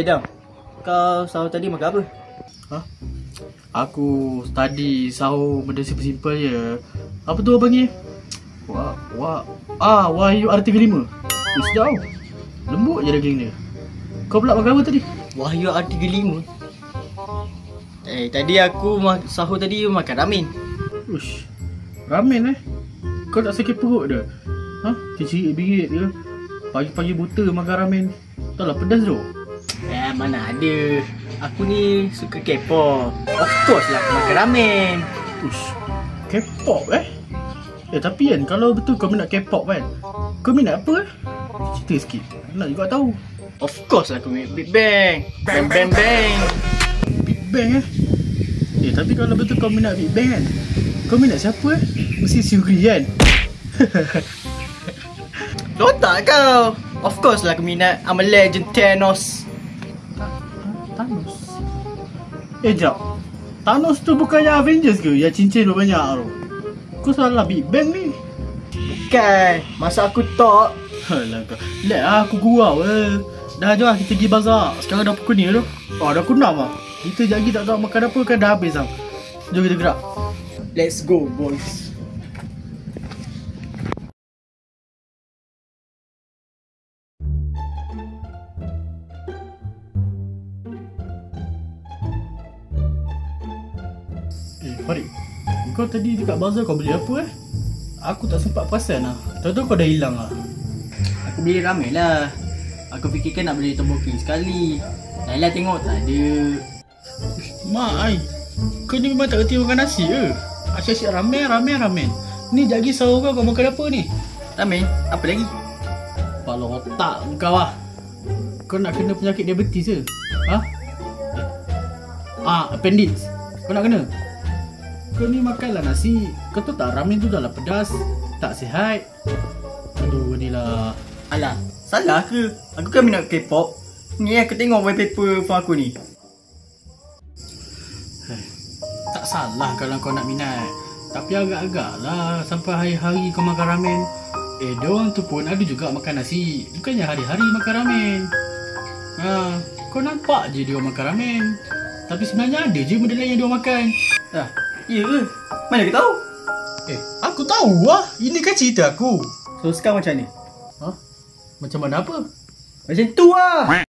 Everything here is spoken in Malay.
Dam, kau sahur tadi makan apa? Ha? Aku tadi sahur benda simple-simple je. Apa tu abang panggil? Wahyu R35. Sedap tau. Lembut je daging dia. Kau pula makan apa tadi? Wahyu R35. Tadi aku sahur tadi makan ramen. Uish, ramen Kau tak sakit perut dah? Ha? Tercirit-birit ke? Pagi-pagi buta makan ramen. Tak lah pedas tu. Mana ada. Aku ni suka K-pop. Of course lah aku makan ramen. Uish, K-pop tapi kan kalau betul kau minat K-pop kan, kau minat apa cerita sikit. Nak juga tahu. Of course lah aku minat Big Bang. Bang bang bang. Big Bang tapi kalau betul kau minat Big Bang kan, kau minat siapa Mesti Suri kan? Lotak kau. Of course lah aku minat I'm a Legend Thanos. Thanos? Jap, Thanos tu bukannya Avengers ke yang cincin banyak tu? Kau salah Big Bang ni. Bukan, masa aku talk. Alah kau, aku gurau Dah jom lah kita pergi bazar. Sekarang dah pukul ni tu. Dah pukul 6 lah. Kita sekejap lagi tak tahu makan apa kan dah habis tau. Jom kita gerak. Let's go boys. Farid, kau tadi dekat bazar kau beli apa Aku tak sempat perasan lah. Tahu-tahu kau dah hilang lah. Aku beli ramen lah. Aku fikirkan nak beli toboking sekali. Laila tengok tak ada. Mak kau ni memang tak kerti makan nasi ke? Asyik-asyik ramen. Ni sekejap lagi sahur kau makan apa ni? Ramen? Apa lagi? Kepala otak kau lah. Kau nak kena penyakit diabetes ke? Appendix. Kau nak kena? Kau ni makanlah nasi. Kau tahu tak ramen tu dah lah pedas. Tak sihat. Aduh ni lah. Alah, salah ke? Aku kan minat K-pop. Ni aku tengok wallpaper phone aku ni. Tak salah kalau kau nak minat. Tapi agak-agak lah sampai hari-hari kau makan ramen. Diorang tu pun ada juga makan nasi. Bukannya hari-hari makan ramen. Kau nampak je dia makan ramen. Tapi sebenarnya ada je benda lain yang dia makan. Ya ke? Mana aku tahu? Aku tahu lah. Ini kan cerita aku. So sekarang macam ni? Macam mana apa? Macam tu lah.